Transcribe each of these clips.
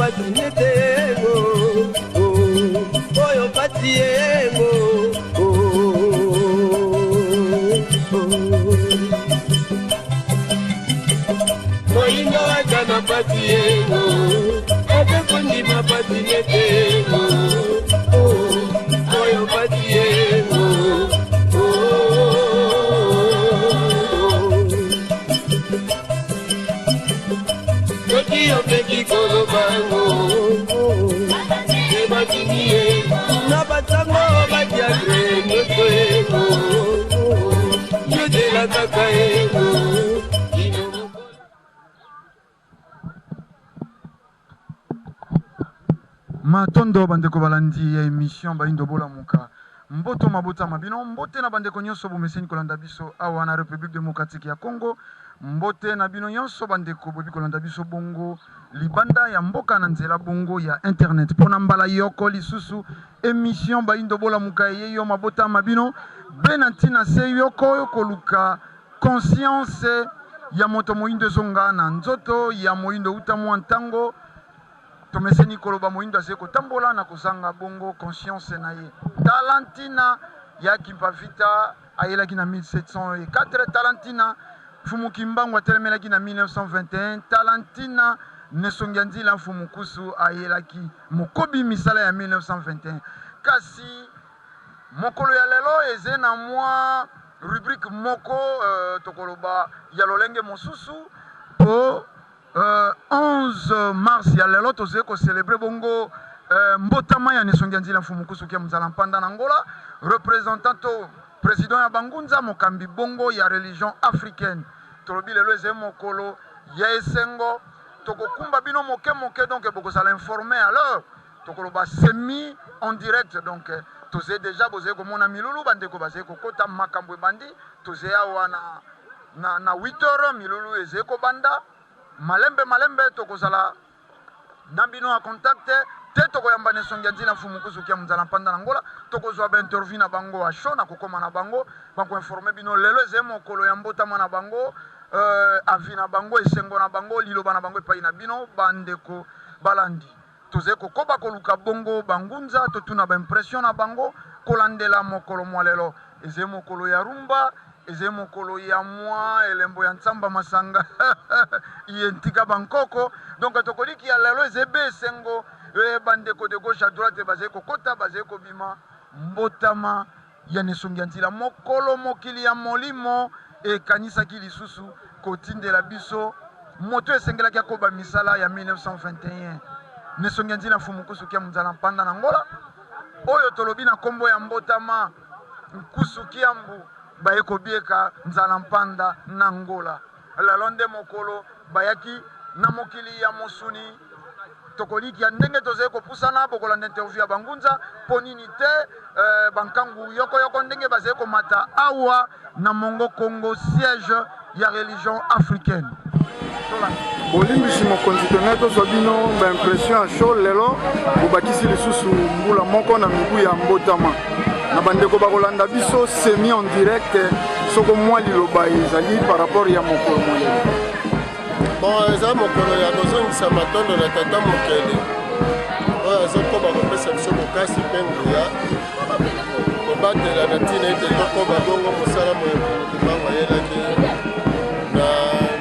patinetego oyo patiego moinga wajana patiego atakondima patinetego oyo patiego Yo peki kolo bango, eba kiniye, na batango batiagre nyoto yo de la kakaego. Matondo bandeko balandi ya émission Baindo Bola Muka. Mboto mabota mabino, mbote na bandeko nyonso bomeseni kolanda biso awa na République démocratique ya Congo. Mbote na bino nyonso bandeko bobi kolanda biso bongo libanda ya mboka na nzela bongo ya internet pona mbala yoko lisusu émission Baindo Bola Muka yeyo mabota mabino benantina se yoko koluka conscience ya moto moindo zonga na nzoto ya moindo utamu ntango tomeseni koloba moindo azeko tambola na kozanga bongo conscience na ye Talantina ya Kimpavita ayelaki na 1704 Talantina Fumu Kimbangu atelemelaki na 1921 Talantina Nesongia Nzila Fumukusu ayelaki mokobi misala ya 1921 kasi mokolo ya lelo eze na mwa rubrique moko tokoloba ya lolenge mosusu po 11 mars ya lelo tozali ko célébrer bongo mbotama ya Nesongia Nzila Fumukusu kia mzala mpanda na Angola représentant président ya Bangunza mokambi bongo ya religion africaine tolobi lelo eze mokolo ya esengo tokokumba bino moke moke donc bokozala informé alors tokoloba semi en direct donc tozali déjà bozali komona milulu bandeko bazali kokota makambo ebandi tozali awa na 8h milulu ezali kobanda malembe tokozala na bino a contact te tokoyamba Nesongia Nzila Fumukusu kia mzala mpanda na Angola tokozwa ba interview na bango a show na kokoma na bango banko informer bino lelo eze mokolo ya mbotama na bango avi na bango esengo na bango liloba na bango epai na bino bandeko balandi tozali kokoba koluka bongo bangunza totuna ba impression na bango kolandela mokolo mwa lelo eze mokolo ya rumba eze mokolo ya mwa elembo ya ntsamba masanga yentika bankoko donc tokoliki ya lelo eze be esengo bandeko de gauche à droite bazali kokota bazali kobima mbotama ya Nesongia Nzila mokolo mokili ya molimo ekanisaki lisusu kotindela biso moto esengelaki akoba misala ya 1921 Nesongia Nzila Fumukusu kia mzala mpanda na Angola oyo tolobi na kombo ya mbotama Nkusu Kiambu baye kobieka nzala mpanda na Angola lalonde mokolo bayaki na mokili ya mosuni tokoliki ya ndenge tozali kopusana bokolanda interview ya bangunza ponini te bankangu yoko ndenge bazali komata awa na Mongo Congo siège ya religion africaine bolimbisi mokonzi tone tozwa bino baimpression ya show lelo bobakisi lisusu mbula moko na mibu ya mbotama na bandeko bakolanda biso semi en direct soko mwa liloba ezali par rapport ya mokolo moyele bon eza mokolo ya kozongisa matondo na tata mokele oyo azokoba kopesa biso bokasi mpe nguya kobatela na ntina ete tokoba bongo mosala moyekobango ayelaki na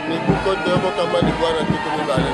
mibuko te okokamba libwana tuku mibale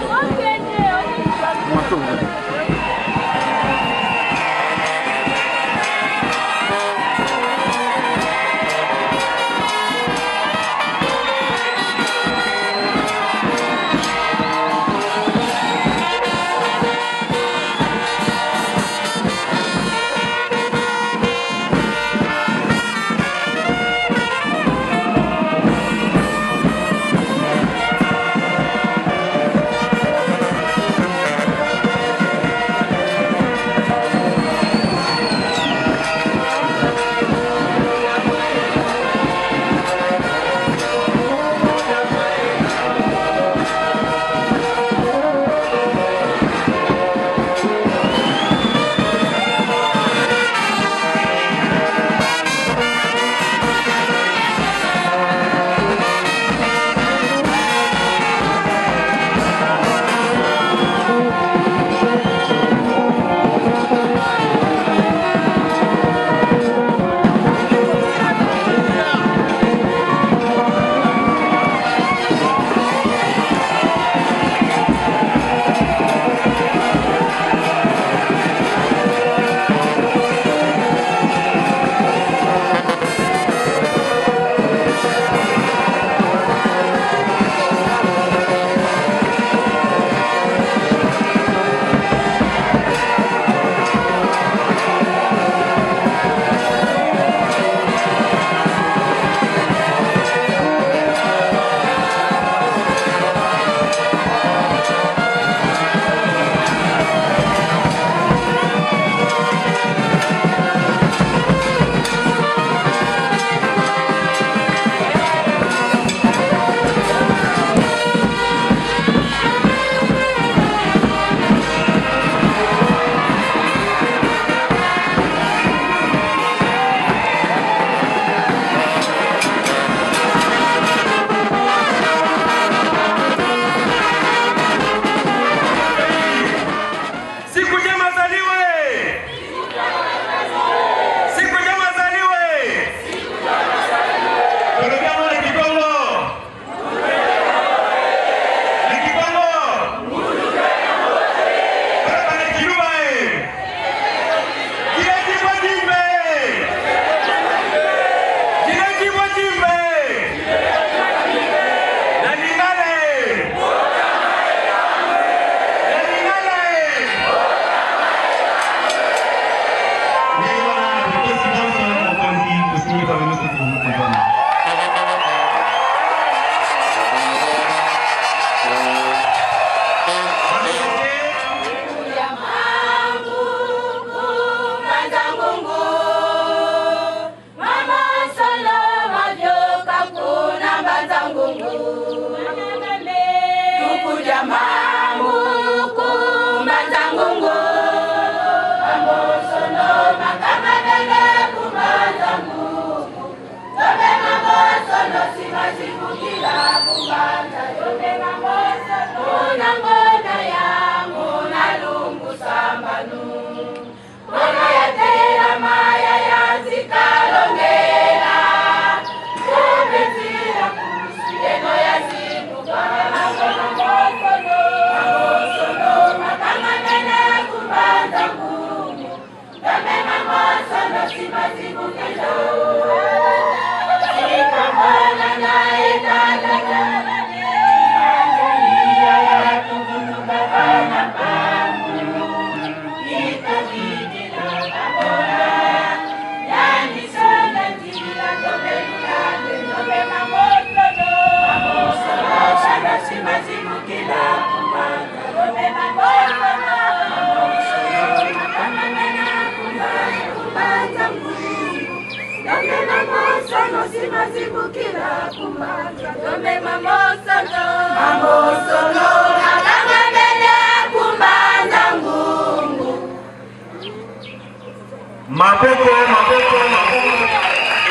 Maboko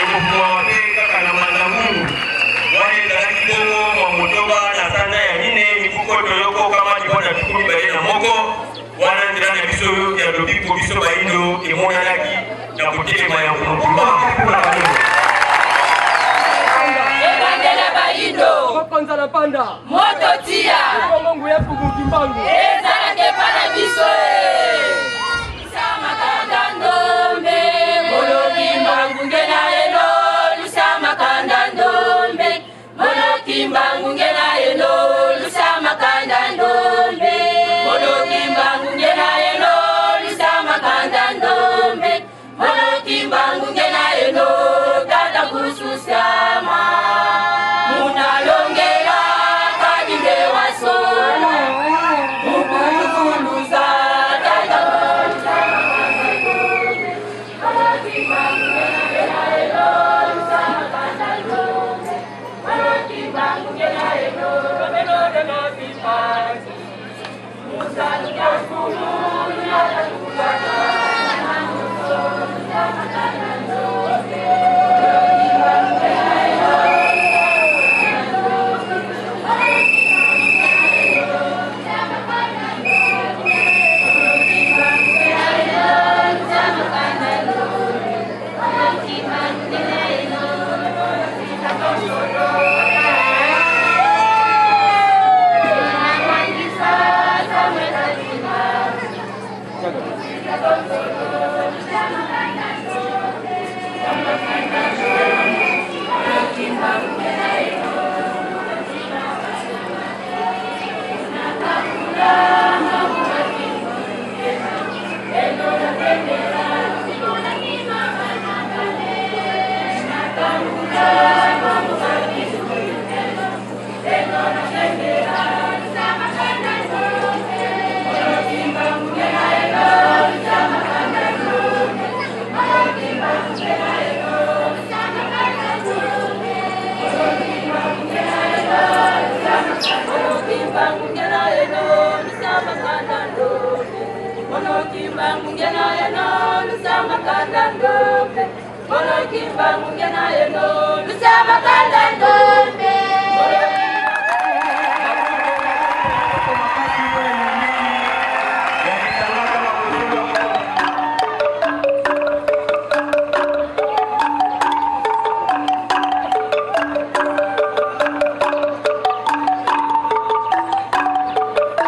ekufuwapeka kana mandamungu wale dalaki bongo mwa motoba na sanda ya nine mifuko toyoko kama jibona tukumi baye na moko wana ndirana biso ya lobipo biso baindo emona laki na kutelema ya kumukimba Ebandela baindo Kokonza na panda moto tia Kongo ya kumukimbangu ezala ke pana biso Kimbangu ngena eno lusama kanda ndombe Mono kimbangu ngena eno lusama kanda ndombe Mono kimbangu ngena eno kanda kususama Munalongela kadinde waso Mukuluza kanda kususama Mono kimbangu ngena eno lusama kanda ndombe Mono kimbangu ngena eno Samu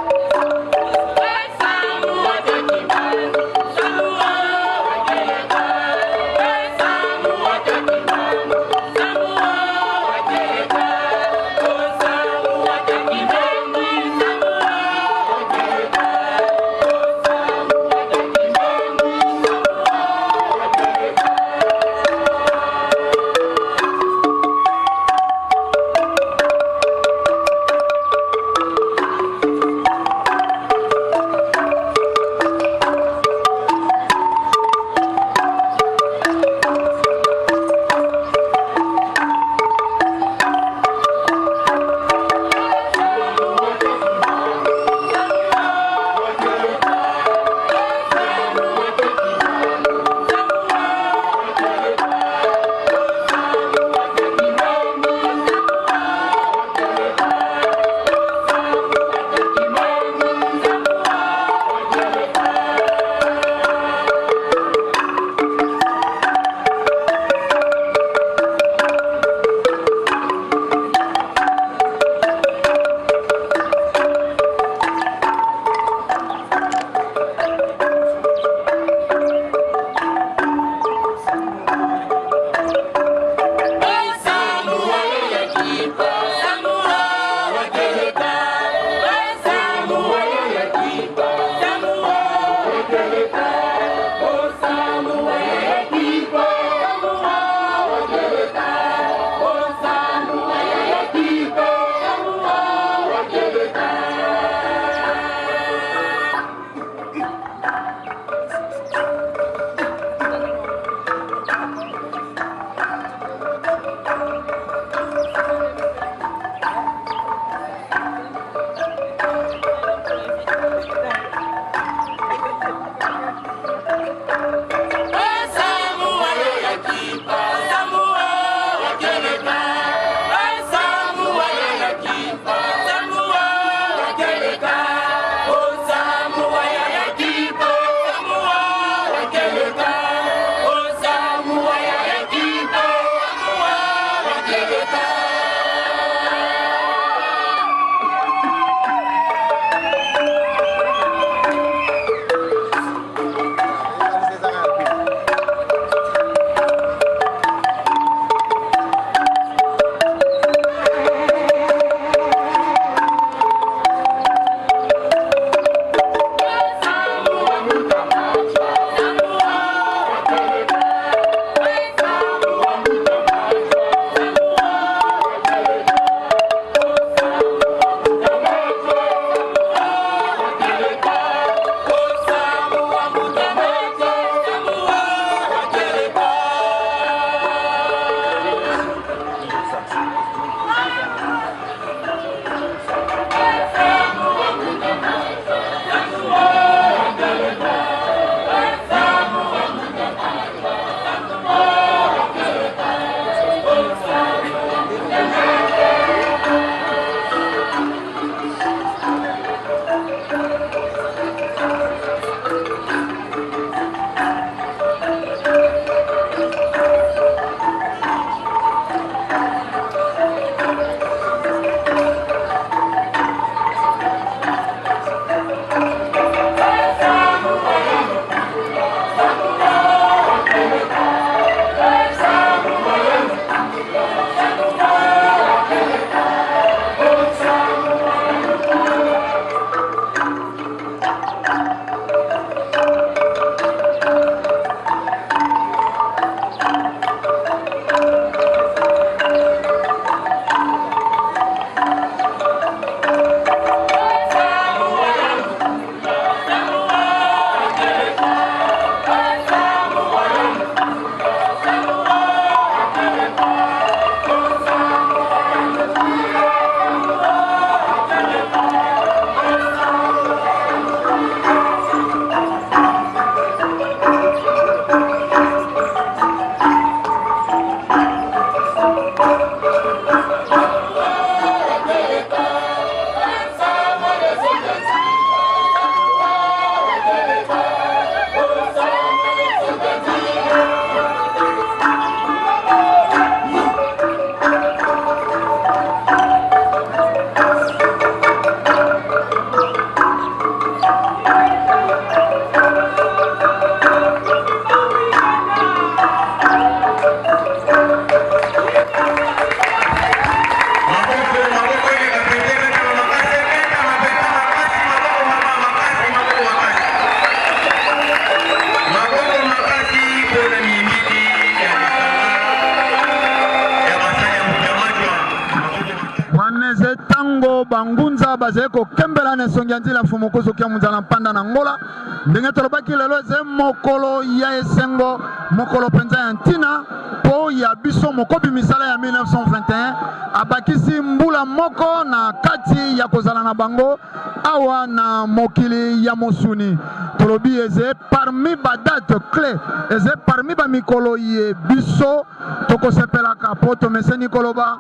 bangunza bazeko kembela ne songianzila fumukuzo kia munzala mpanda na ngola ndenge tolobaki lelo ze mokolo ya esengo mokolo penza ya ntina po ya biso mokobi misala ya 1921 abakisi mbula moko na kati ya kozala na bango awa na mokili ya mosuni tolobi eze parmi ba date clé eze parmi ba mikolo ye biso tokosepelaka po tomeseni koloba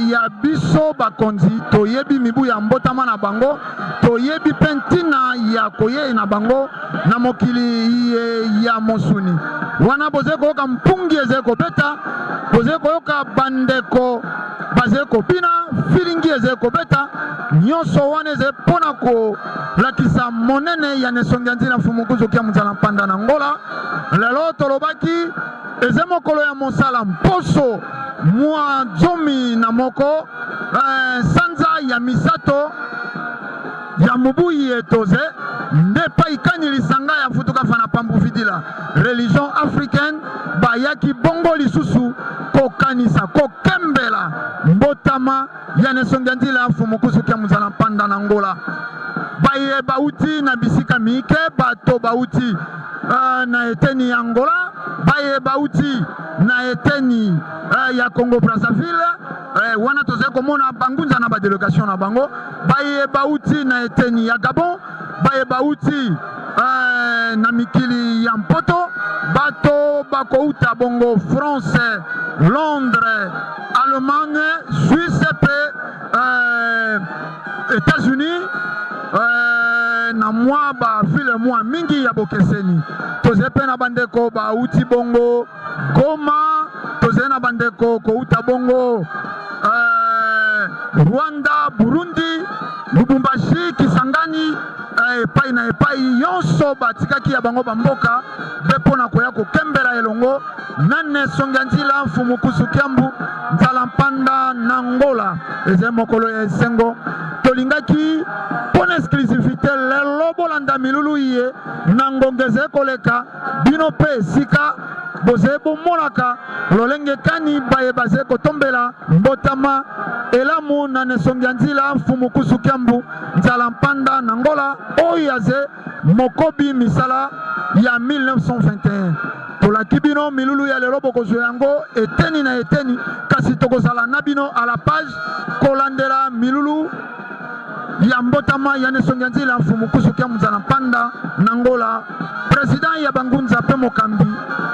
ya biso bakonzi toyebi mibu ya mbotama na bango toyebi pentina ya koye na bango na mokili ya mosuni wana bozeko yoka mpungi ezeko beta bozeko yoka bandeko bazeko bina filingi ezeko beta nyonso wana eze pona ko lakisa monene ya nesonganzi na fumukuzo kia muzala mpanda na ngola lelo tolobaki eze mokolo ya mosala mposo mwa zomi na moko sanza ya misato ya mubuyi etoze ndepa ikani lisanga ya futuka fana pambu vidila religion africaine bayaki bongo lisusu kokanisa kokembela mbotama ya nesongiandila fumukusu kia muzala panda na ngola baye bauti na bisika mike bato bauti na eteni ya Angola baye bauti na eteni ya Congo Brazzaville wana toze komona bangunza na ba delegation na bango baye bauti na eteni ya Gabon baye bauti na mikili ya mpoto bato bakouta bongo France Londres Allemagne Suisse pe États-Unis na mwa ba vile mwa mingi ya bokeseni toze pe na bandeko ba uti bongo Goma toze na bandeko ko uta bongo Rwanda Burundi Lubumbashi Kisangani epai na epai yonso batikaki ya bango bamboka bepo na koya kokembela elongo nane songanzila mfumukusu kiambu nzala mpanda na Ngola eze mokolo ya esengo tolingaki pona exclusivité lelo bolanda milulu iye na ngongeze koleka bino pe sika boze bomonaka lolenge kani baye baze kotombela mbotama elamu na nesongianzila mfumukusu kiambu nzala mpanda na Ngola oyaze mokobi misala ya 1921 tolaki bino milulu ya lelo bokozwa yango eteni na eteni kasi tokozala na bino à la page kolandela milulu ya mbotama ya nesongianzila mfumukusu kiambu nzala mpanda na Ngola président ya bangunza pe mokambi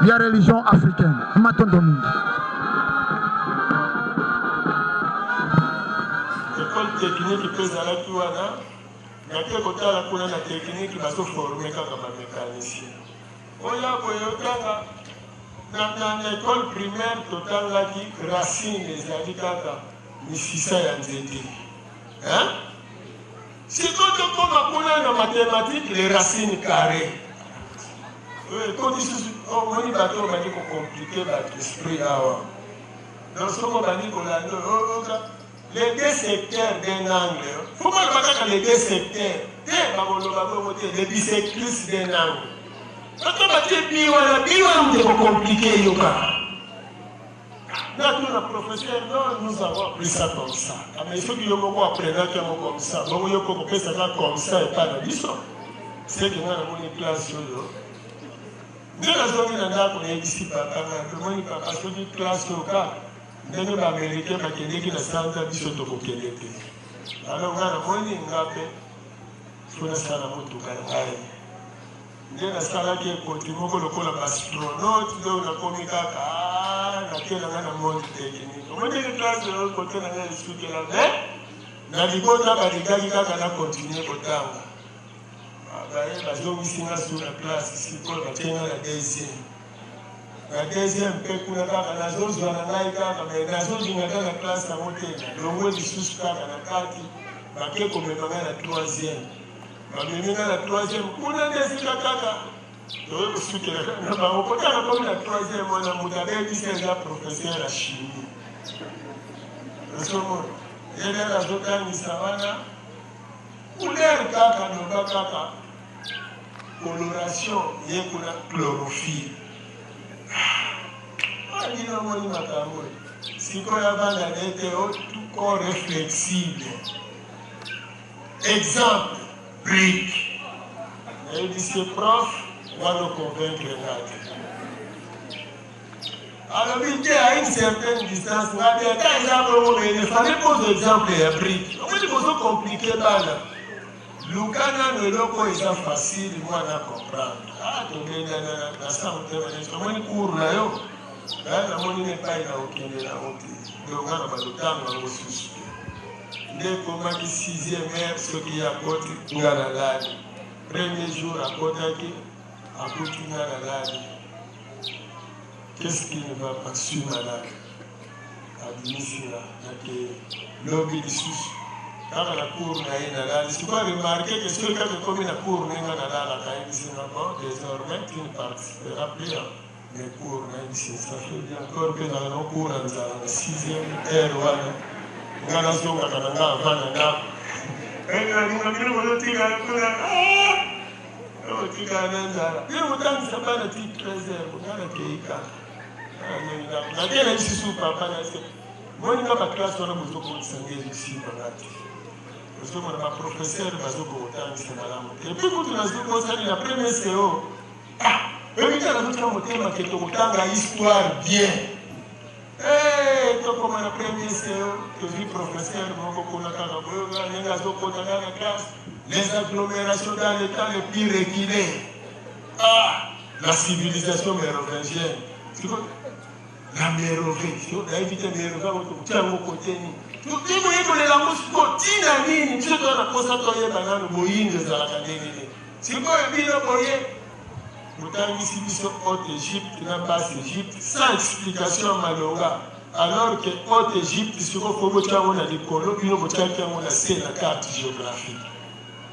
ya religion africaine matondo mingi école technique mpe ezalaki wana nake kotala kuna na technique bazoforme kaka bamécanicien oya boye otanga na école primaire totangaki racine ezali kaka misisa ya nzete sikoyo tokoma kuna na mathématique les racines carrées kodi susu omoni bato bandi kocomplike bato esprit awa donc soko bandi kolanda les deux secteurs d'un angle faut pas le les deux secteurs les bisectrices d'un angle quand on va dire biwa compliqué yoka notre professeur non nous avons appris ça comme ça mais il faut que yoko apprendre comme ça bon yoko peut ça comme ça et pas la biso c'est que dans mon classe yo de la zone na ndako na ici papa na moni papa so di classe yoka ndenge baaméricain bakendeki na sanza biso tokokende te alors nga namoni ngape so nasala motuka na ngai nde nasalaki ekoti moko lokola baastronaute nde nakomi kaka nakela nga na monde technique omondeki classe oyo kote na ngai lisukela me na libota balingaki kaka na continue kotanga baye bazongisinga sur la classe sikoyo batienga na deuxième la deuxième mpe kuna kaka nazozwa na ngai kaka me nazozinga kaka classe yango te longwe lisusu kaka na kati bake komema ngai na troisième bamemi ngai na troisième kuna nde esika kaka toye kosukela na bango kotaka komi na troisième wana moto abebisi eza professeur ya chimie osomona yelele azotangisa wana couleur kaka noba kaka coloration ye kuna chlorophylle ndino moni makambo sikoyo abanda nete tout corps est flexible exemple brique et ce prof va nous convaincre nate alors il à une certaine distance nga bien quand exemple il fallait poser exemple ya brique on dit que compliqué bana lukana neloko eza facile mwana comprendre togenda na samtemoni cour na yo namoni nepai na okende nango te donga na balotanga yango susu nde ekomaki 6e heure soki akoti nga na lali premier jour akotaki akuti nga na lali qu'est-ce qui ne va pas sur malade abimisila nake lobi lisusu kaka na cour na ye na lali sikoyo remarke que soki kaka ekomi na cour nenga na lala kayebisinga bon désormais tu ne participeras plus les cours, même si ça fait bien encore que dans nos cours, dans la 6e heure, on a la zone à Kananga, les agglomérations dans les temps les plus reculés. Ah, la civilisation mérovingienne. La méroving, la éviter méroving, tu as mon côté. Tu dis que les langues continent, tu dois la constater dans le boying de la Canadienne. Si vous avez vu le boyer, vous avez ici sur Haute-Égypte, la Basse-Égypte, sans explication malheureuse. Alors que Haute-Égypte, si vous avez des colons, puis vous avez la carte géographique.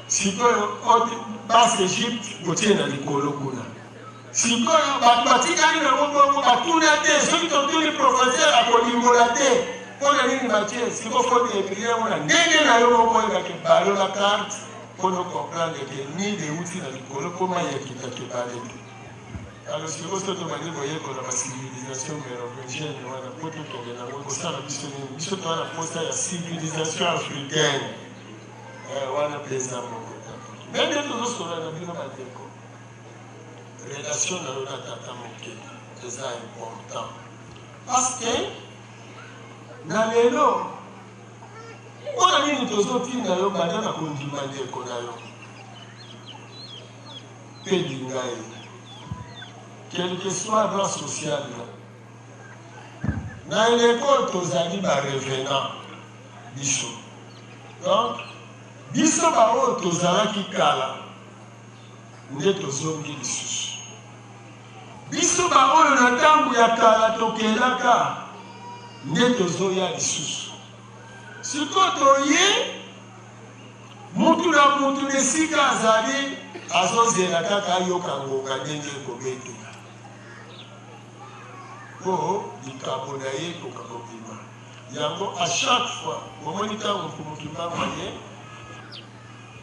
Si vous avez Basse-Égypte, vous avez des colons. Si vous avez des ceux qui ont tous les professeurs à Colimbolate, pour la ligne matière, si vous avez des prières, on a la carte pour nous comprendre que ni les outils dans les colons, comment il y a qui t'a parlé. Alors, si vous voyez que la civilisation mérovingienne, on a pour tout le monde, la civilisation africaine, on a plaisir. Même si nous sommes là, nous avons des relations dans notre tata moké, c'est important. Parce que, dans les lots, on a mis une chose qui n'a pas de condimenter qu'on a eu. Quel que soit le rang social, dans l'école, tous les revenants, biso. Donc, biso bao tozala kikala, nde tozongi lisusu. Biso bao na tangu ya kala tokelaka, nde tozoya lisusu. Sikoto ye, mutu na mutu nesika azali, azozela kaka yoka ngonga ndenge kobete. Pour bicarbonaye kokakobima. Yango à chaque fois, au monita on kumukimba moyen.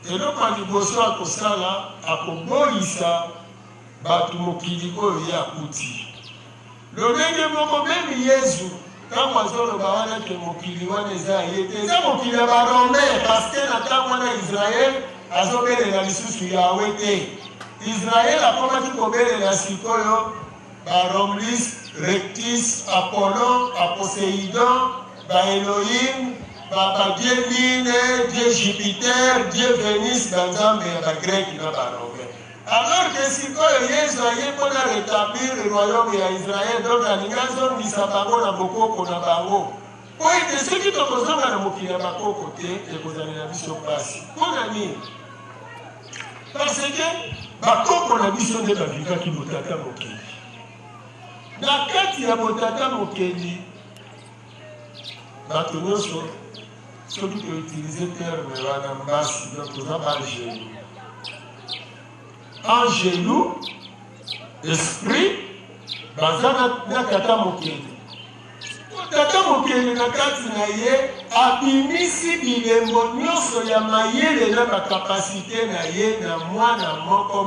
Et donc quand il bosse à kosala, à koboisa, batu mokili oyo ya kuti. Le ndenge moko même Yesu, quand mazolo bawana ke mokili wana eza yete, eza mokili ya baromé parce que na tango na Israël azobelela lisusu yawe te. Israël akomaki kobelela sikoyo baromlis Rectis, Apollon, Poséidon, Elohim, Dieu Mine, Dieu Jupiter, Dieu Vénus, Banzambe, Grec, alors que si Jésus a rétablir le royaume d'Israël, donc la Ningazon, Misabango, Naboko, Nabango. Pour être ceux qui ont besoin de Mokina Bako côté, et vous avez la mission passe. Pour l'année. Parce que Bako, on a mission de la vie qui vous tata Mokina. Na kati ya botata mokeli bato nyonso soki toutilize terme wana mbasi donc toza baangelu angelu esprit baza na tata mokeli tata mokeli na kati na ye abimisi bilembo nyonso ya mayele na bakapasite na ye na mwana moko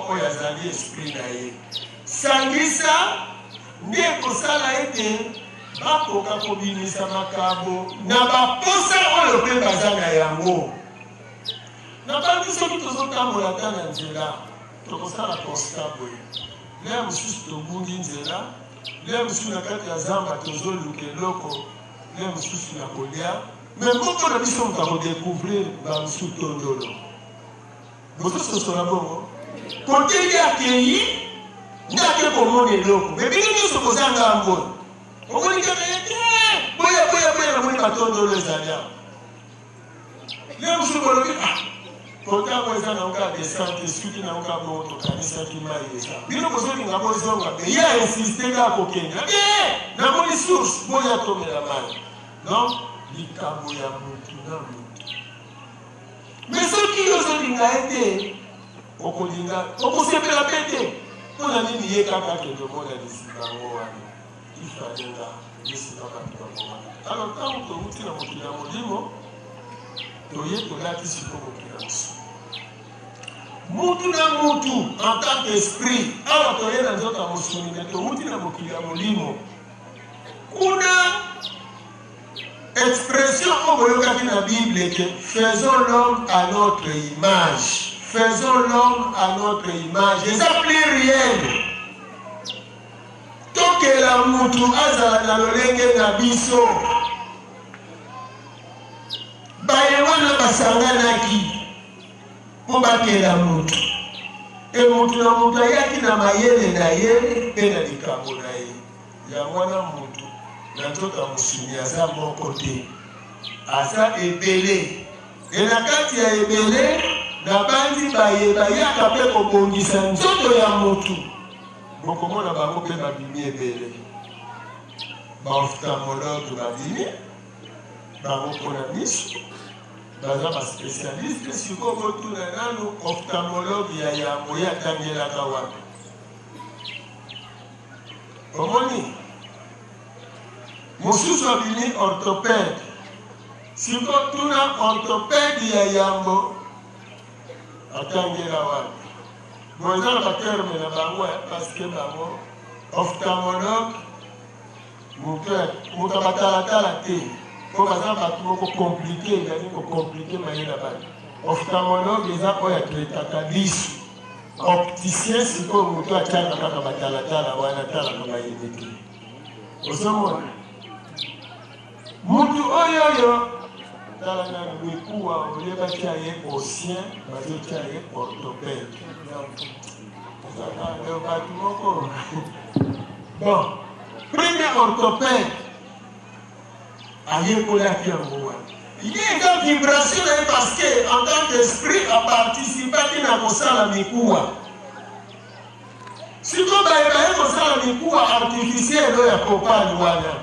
oyo azali esprit na ye sangisa nde kosala ete bakoka kobimisa makambo na baposa oyo mpe baza na yango. Na bandi soki tozotambola ta na nzela tokosala constat boye lea mosusu tobungi nzela lea mosusu na kati ya zamba tozoluka eloko lea mosusu na kolia me moko na biso moto akodécouvrir bamosusu tondolo botososola bongo kote ye akei ndake komona eloko mebino nyonso kozanga mbona omoni kaka yete boya namoni batondolo ezali awa leo mosusu kolobi kotango eza naoka desante soki naoka bongo tokanisaki mai eza bino kozolinga bozonga me ye ainsiste kaka kokende namoni source boya tomela mai donc likambo ya motu na motu me soki ozolinga ete okolinga okosepela pe te mpona nini ye kaka akende omona lisibango wana ifalenga yesinaka tubakomana alors ntango touti na mokili ya molimo toye tolati sikoyo kila mosu mutu na mutu en tant qu'esprit awa toye na nzoto ya mosuni me touti na mokili ya molimo kuna expression oyo boyokaki na Bible que faisons l'homme à notre image. Faisons l'homme à notre image. Et ça pluriel. Tokela mutu azala na lolenge na biso. Baye wana basanganaki po bakela mutu. E mutu na mutu ayaki na mayele na ye pe na likambo na ye. Ya mwana mutu na nzoto ya mosuni aza moko te. Aza ebele. E na kati ya ebele na bandi bayaka mpe kobongisa nzoto ya mutu. Bokomona bango mpe babimi ebele. Baophtalmologue babimi bango mpona miso baza baspécialiste sikoyo botuna nanu ophtalmologue ya yango ye atangelaka wapi. Omoni mosusu abimi orthopède sikoyo tuna orthopède ya yambo atangela wapi. Bon, eza na baterme na bango parce que bango ophtalmologue moto abatalatala te po baza bato moko komplike ezali kokomplike mayele bana. Ophtalmologue eza oyo atretaka lisu. Opticien sikoyo moto atiaka kaka batalatala wana atalaka mayele te. Ozomona mutu oyo tala na mikuwa oyebaki aye osien bazotia ye orthopède. Bato moko bon premier orthopède ayekolaki yango wana ye eza vibration na ye parce que en tant qu'esprit aparticipaki na kosala mikuwa. Siko baye kosala mikuwa artificiel oyo ya kopani wana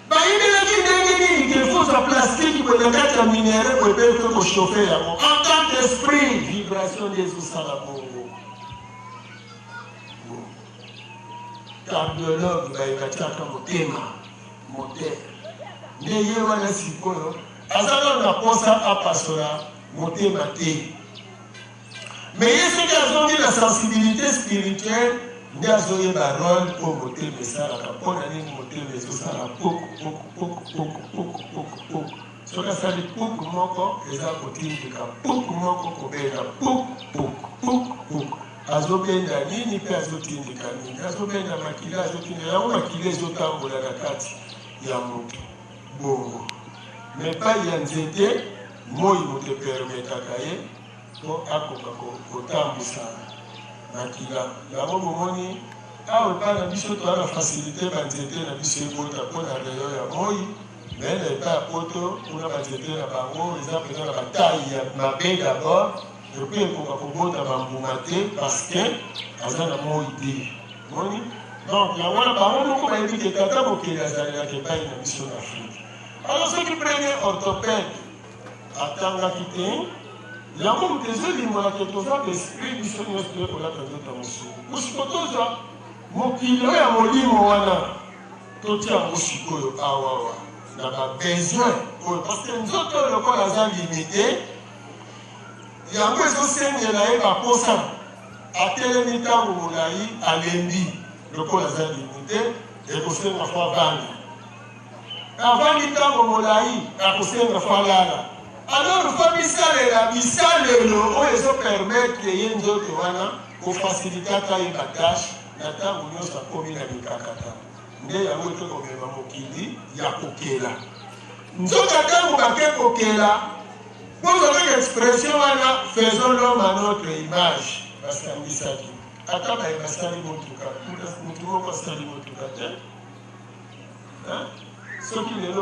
bayibelaki ndenge nini kefuza plastiki kwenye kati ya minere kwepeke koshofe yango en tant qu'esprit vibration ndezosala bongo. Cardiologue bayekatiaka motema moteur nde ye wana sikoyo azala na posa apasola motema te me ye soki azongi na sensibilité spirituelle nde azoyeba role mpo motema esalaka mpona nini motema ezosala puku. Soki asali puku moko eza kotindika puku moko kobenda puku. Azobenda nini pe azotindika nini. Azobenda makila azotindika yango makila ezotambola na kati ya moto bongo. Me pai ya nzete moi moto epermetaka ye po akoka kotambwisa makila. Yango bomoni awa epai na biso toana facilité banzete na biso ebota mpona reyo ya moi me na epai ya poto kuna banzete na bango eza mpenza na batai ya mabe d'abord epuis ekoka kobota bambuma te parce que aza na moi te moni. Donc yango wana bango moko bayebi ke tata mokili azalelaka epai na biso na Afrique. Alors soki premier orthopède atangaki te yango moto ezolimolaka toza l'esprit biso nyonso toyekolaka nzoto mosuku mosiko tozwa mokili oyo ya molimo wana totia yango sikoyo awawa na babesoin oyo parce que nzoto oyo lokola aza limité yango ezosengela ye baposa atelemi ntango molai alembi lokola aza limité ekosenga fo avandi avandi ntango molai akosenga fo alala. Alors fo bisalela bisalelo oyo ezopermettre ye nzoto wana kofacilitaka ye batashe na ntango nyonso akomi na mikakata nde yango ekomema mokili ya kokela. Nzoka ntango bake kokela bozolaka expression wana faisons l'homme à notre image basangisaki ata baye basali motuka mutu moko asali motuka te. Soki lelo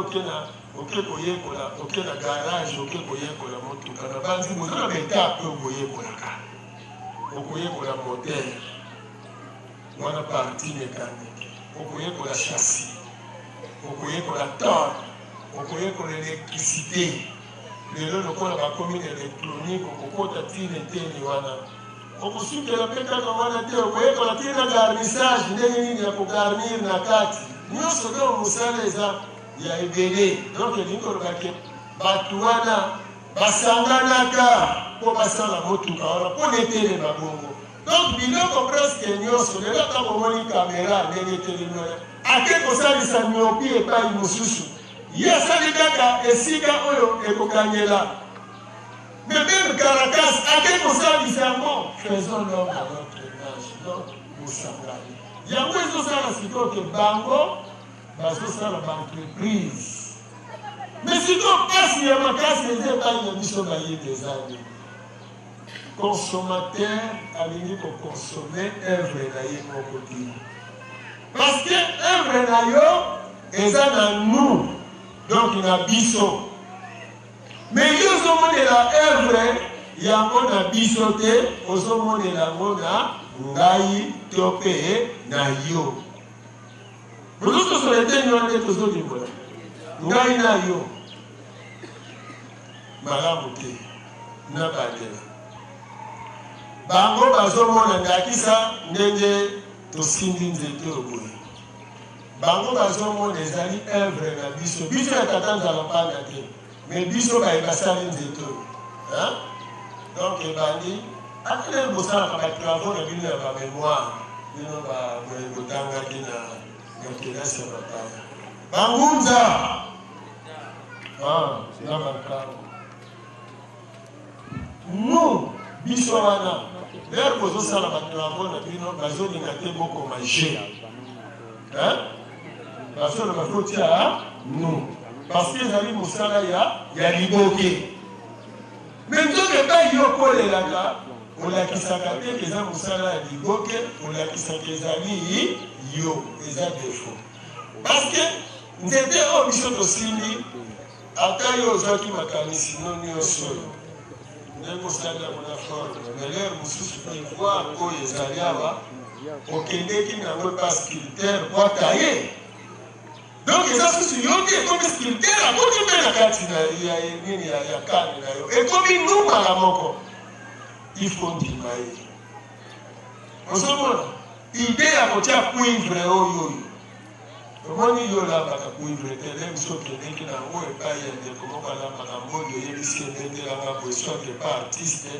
oke koyekola oke na garage oke koyekola motuka na banzi moto na betape okoyekolaka okoyekola moteur wana partie mécanique okoyekola châssis okoyekola tor okoyekola électricité. Lelo lokola bakomi na électronique okokota tine eteni wana okosukela mpe kaka wana te okoyekola tine na garnissage ndenge nini ya kogarnir na kati nyonso nde mosala eza ya ebele. Donc elingi kolobaki bato wana basanganaka po basala motuka wana po netelema bongo. Donc biloko presque nyonso lelo ata bomoni kamera ndenge etelemi wana ake kosalisa miopi epai mosusu ye asali kaka esika oyo ekokangela. Mais même Caracas ake kosalisa yango faisons l'homme à notre image. Donc mosangani yango ezosala sikoyo ke bango bazosala baentreprise. Mais si on passe il y a ma casse les états de mission des années. Consommateur a venu pour consommer œuvre d'ailleurs mon côté. Parce que œuvre d'ailleurs est dans nous. Donc il y a biso. Mais il y a la œuvre, il y a un bisoté, aux hommes de la mona, ngai, topé, na yo. Vous tous sur les ténors de tous les mots. Ngai na yo malamu te na bandela bango bazomona ndakisa ndenge tosimbi nzete oboye bango bazomona ezali œuvre na biso biso ya tata nzala mpanga te mais biso basali nzete oyo donc ebandi atele bosalaka batravaux na bino ya bamémoire bino botangaki na kelasi ya bapaya bangunza na bakao nous biso wana lero bozosala batravaux na bino bazolinga te bokoma je basolo bakotia nous parce que ezali mosala ya liboke mais nzoka epai yo kolelaka olakisaka te eza mosala ya liboke olakisaka ezali yo eza défaut parce que nzete oyo biso tosimbi ata yo ozwaki makanisi no nyonso oyo ndenge osali yango na forme mais lere mosusu pouvoir oyo ezali awa okendeki nango pa sculpteur bwata ye donc eza susu yo te ekomi sculpteur akoti mpe na kati nini ya kane na yo ekomi numala moko ifo ndima ye ozomona ide ya kotia cuivre oyo omoni yo olambaka cuivre te nde biso okendeki nango epai ya ndeko moko alambaka mbongo oyebisi endendelanga boye soki epa artiste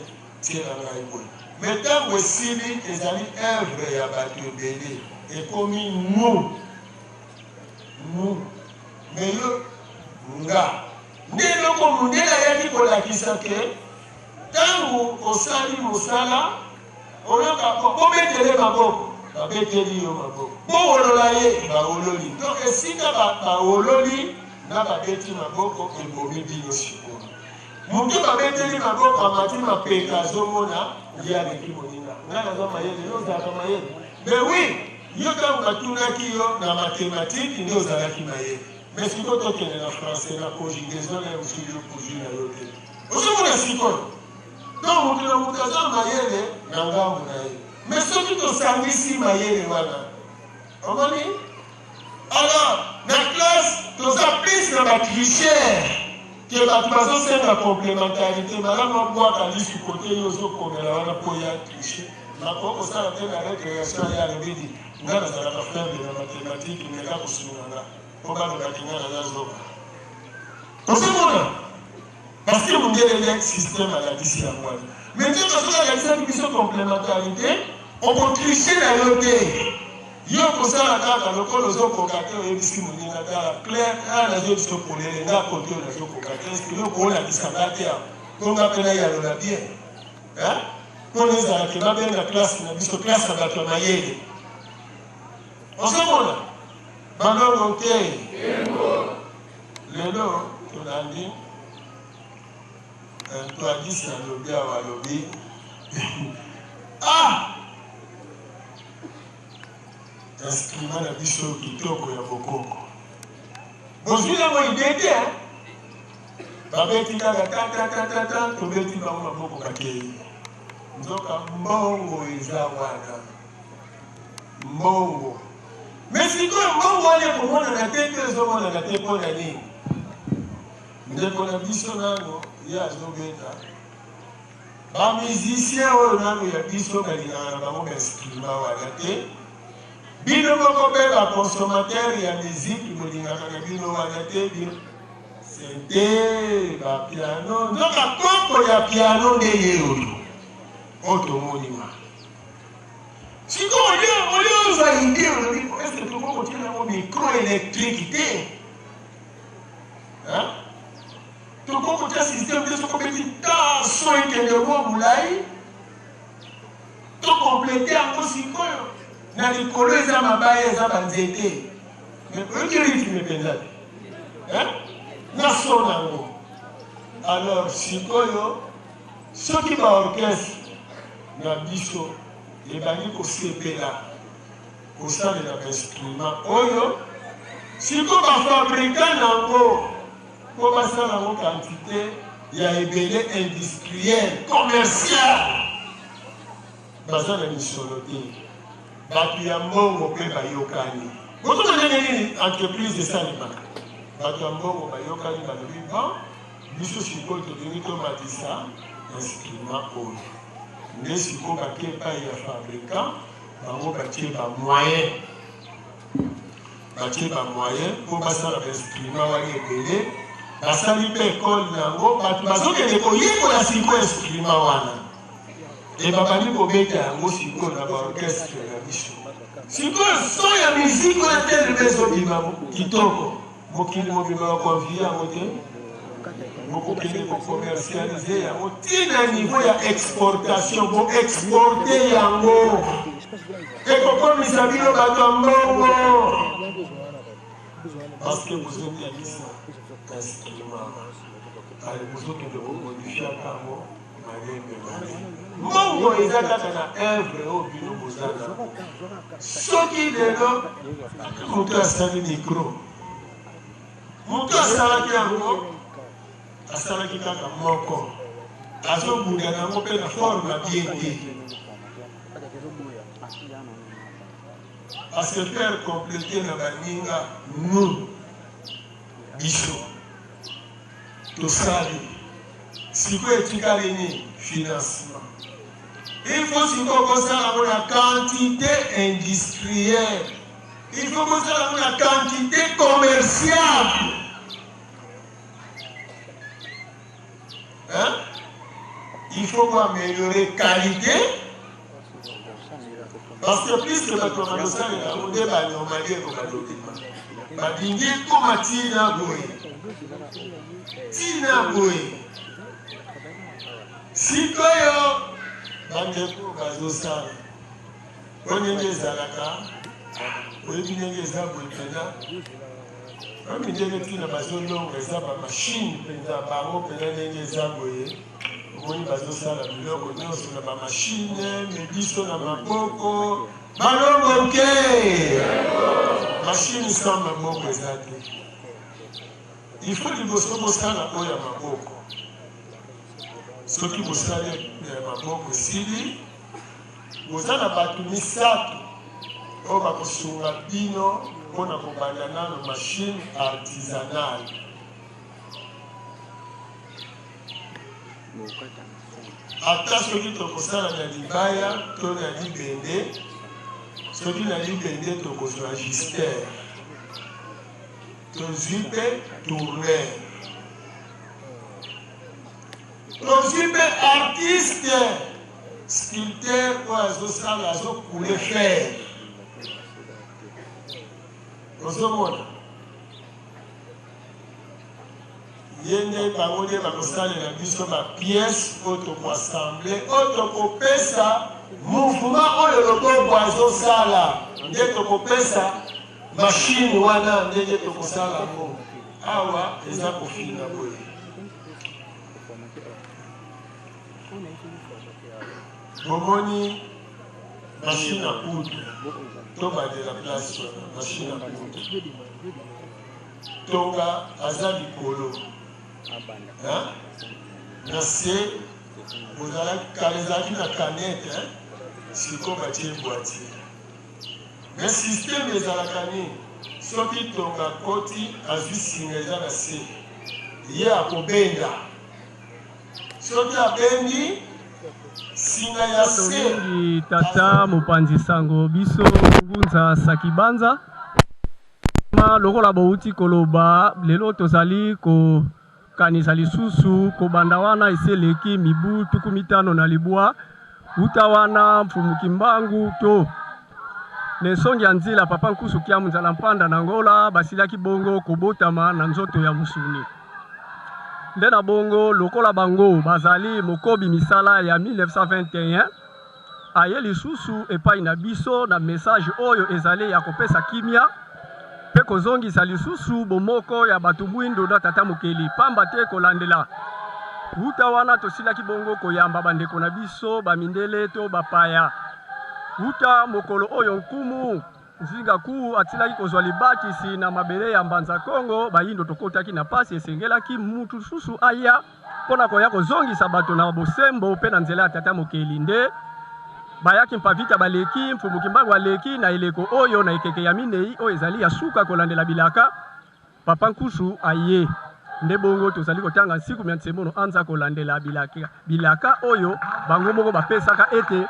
tiela ngai boye mais ntango esili ezali œuvre ya bato ebele ekomi nous mais yo nga nde eloko mondele ayaki kolakisa ke ntango osali mosala oyoka bobetele maboko babeteli yo maboko bowolola ye bawololi donc esika bawololi na babeti maboko ebomi bino sikoyo moto babeteli maboko amati mapeka azomona ye aleki moninga nga naza mayele yo ozalaka mayele mais oui yo ntango batunaki yo na mathématique nde ozalaki mayele mais sikoyo tokende na français na conjugaison na mosusu yo conjuge na yo te ozomona sikoyo donc moto na moto aza mayele na ngambo na ye mais soki tosangisi mayele wana omoni alors na classe toza plus na batricher ke bato bazosenga complémentarité malama bwaka lisu kote yo ozokomela wana mpo ya tricher nakoko kosala te na récréation ya alobidi nga nazalaka faible na mathématique meka kosunga mpo balobaki nga naza zoka ozomona parce que mondelele système alakisi yango wana mais nde bazolakisaki biso complémentarité okotriche na yo te yo kosala kaka lokolo ozokoka te oyebisi moninga tala clair a nazo biso polele nga kote oyo nazokoka te eske eloko olakisanga te awa konga mpe nayalola bien mpona ezalaki babenga classe na biso classe ya bato ya mayele ozomona bandongo te lelo tolandi toadisi alobi awa alobi instrument na biso kitoko ya bokoko bozwi yango ide te babeti kaka tatatata tobeti bango maboko kakei nzoka mbongo eza wana mbongo mais sikoyo mbongo wana ekomonana te mpe ezomonana te mpo na nini ndeko na biso nano ye azobeta bamusicien oyo nano ya biso balingaka na bango bainstrument wana te bino moko mpe baconsommateur ya musique bolingaka na bino wana te bino synthé, ba piano, donc la compo ya piano de yeoyo. Automoniwa. Si on lui a une idée, est-ce que tu peux continuer un micro électrique? Hein? Tu peux continuer un système de ce qu'on peut dire tension et que le mot moulay. Tu compléter un peu si quoi? Dans les colons, ça m'a baillé, ça m'a zété. Mais eux qui rythment les pénales. Hein? Nassonango. Alors, si quoi, ceux qui va orchestre, na biso, les bannis au CPA, au sein de l'instrument, oyo, si quoi va fabriquer nango, comment ça la quantité, il y a ébélé industriel, commercial. Baza na misoloté. Batu ya mbongo pe bayokani. Boto na nini entreprise de Salima. Batu ya mbongo bayokani balobi bon, biso sikoyo tokeni tomatisa instrument oyo. Nde sikoyo bake epai ya fabricant, bango batie bamoyen. Batie bamoyen mpo basala bainstrument wana ebele. Basali mpe ekole nango, batu bazokende koyekola sikoyo instrument wana. Et babali kobeta yango sikoyo na baorchestre ya biso. Sikoyo son ya musique oyo tele bezo bima kitoko. Mokili mobima bakonvie yango te. Bokokende kokommercialize yango tina niveau ya exportation, bo exporte yango. Ekokomisa bino bato ya mbongo. Parce que vous êtes ya bisa instrument. Ale bozokende komodifia kango. Mongo eza kaka na œuvre oyo bino bozala. Soki lelo moto asali micro, moto asalaki yango asalaki kaka moko, azobunda nango mpe na forme bien te. Parce que faire compléter na baninga nous biso tosali sikoyo etikali ni financement. Il faut sikoyo kosala la quantité industrielle. Il faut kosala la quantité commerciale. Hein? Il faut améliorer la qualité. Parce que plus que la commerciale est on débat normalement comme la document. Ma bingi comme tina boy. Tina boy. Sikoyo bandeko bazosala oyo ndenge ezalaka oyebi ndenge eza boye mpenza oyebi ndenge ntina bazolonga eza bamashine mpenza bango mpenza ndenge eza boye omoni bazosala biloko nyonso na bamashine me biso na maboko balongo nke mashine sa maboko eza te il faut liboso bosala oyo ya maboko. Ce qui vous savez, maboko sili, vous avez battu misato, on va kusunga bino, on a kubandana nos machines artisanales. Ata ce qui te concerne la libaya, ton a libendé, ce qui n'a libendé te concerne register, ton zupe tourner. Tozibe artiste, sculpteur, oiseau sale, oiseau coulé fer. Ozomona. Yende bangode bakosala na biso ba pièce auto ko assembler, auto ko pesa mouvement oyo loko oiseau sala. Ndeko ko pesa machine wana ndenge to kosala ngo. Awa eza ko fina boye. Bomoni machine à poudre, toba de la place, machine à poudre. Toga azali kolo. Hein? Nase, vous allez caler la canette, hein? Si comme bâtir boîtier. Mais système est à la canette. Sauf que toga koti azu sineza na se. Yé a kobenda. Sauf que a bendi. Mingi tata mopanzi sango biso ngunza sakibanza lokola bouti koloba lelo tozali ko kanisa lisusu ko bandawana eseleki mibu 15 na libwa utawana mfumuki mbangu to nesongi ya nzila papa nkusu kia munzala mpanda na ngola basilaki bongo kobotama na nzoto ya musuni nde na bongo lokola bango bazali mokobi misala ya 1921 aye lisusu epai na biso na message oyo ezali ya kopesa kimia pe kozongisa lisusu bomoko ya bato mwindo na tata mokeli pamba te kolandela uta wana tosilaki bongo koyamba bandeko na biso bamindele to bapaya uta mokolo oyo nkumu nzinga kuu atilaki kozwa libatisi na mabele ya mbanza Kongo bayindo tokotaki na pasi esengelaki mutu susu aya pona koya kozongisa bato na bosembo pe na nzela ya tata mokeli nde bayaki mpavita baleki mfumuki mbangu aleki na eleko oyo na ekeke ya minei oyo ezali ya suka kolandela bilaka papa nkusu aye nde bongo tozali kotanga nsiku mya nsemono anza kolandela bilaka oyo bango moko bapesaka ete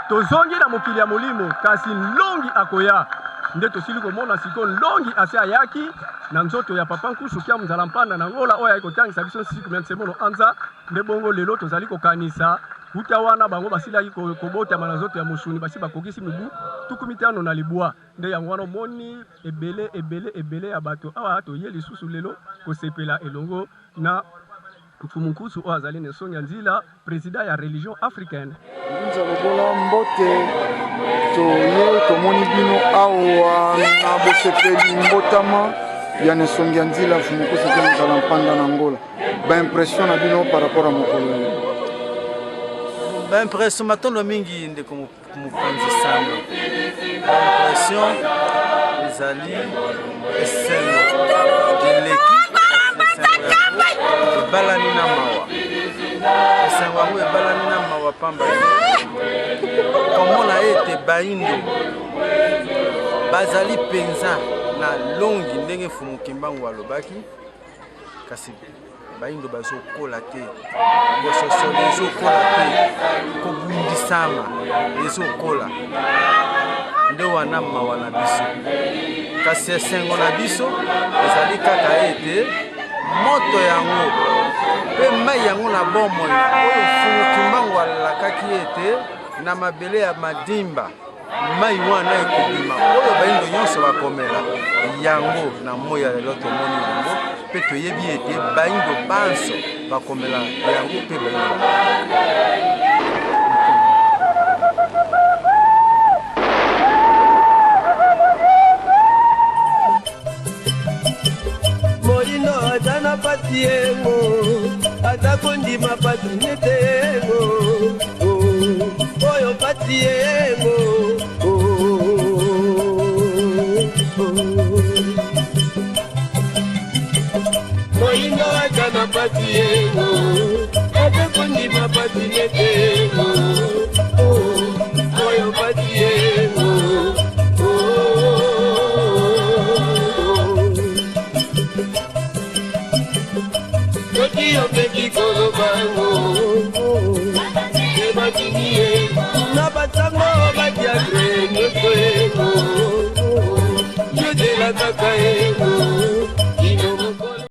tozongi na mokili ya molimo kasi longi akoya nde tosili komona siko longi ase ayaki na nzoto ya papa nkusu kia munzala mpanda na ngola oyo ayekotangisa biso nsiku mya nsemono anza nde bongo lelo tozali kokanisa uta wana bango basilaki kobotama na nzoto ya musuni basi bakokisi mibu 15 na libwa nde yango wana moni ebele ya bato awa toye lisusu lelo kosepela elongo na mfumu nkusu oyo azali na songi ya nzila président ya religion africaine nza lobola mbote toye tomoni bino awa na bosepeli mbotama ya nesongi ya nzila mfumu nkusu kia muzala mpanda na ngola baimpression na bino par rapport a mokolo impression matondo mingi ndeko mopanzi sana impression ezali esengo eleki ebalani na mawa esengo yango ebalani na mawa pamba komona ete bayindo bazali penza na longi ndenge mfumuki mbangu alobaki kasi bayindo bazokola te bososolo ezokola te kobundisama ezokola nde wana mawa na biso kasi esengo na biso ezali kaka ete moto yango mpe mai yango na bomoi oyo mfumuki mbangu alalakaki ete na mabele ya madimba mai wana ekobima oyo bayindo nyonso bakomela yango na moi ya lelo tomoni yango mpe toyebi ete bayindo banso bakomela yango mpe bayindo Molino atana pati yengo atakondima pati netengo oyo pati yengo Molino atana pati yengo atakondima pati netengo oyo pati yengo Yo peki kolo bango Eba kiniye Na batango batia krenyo kwego Yo de la kaka ego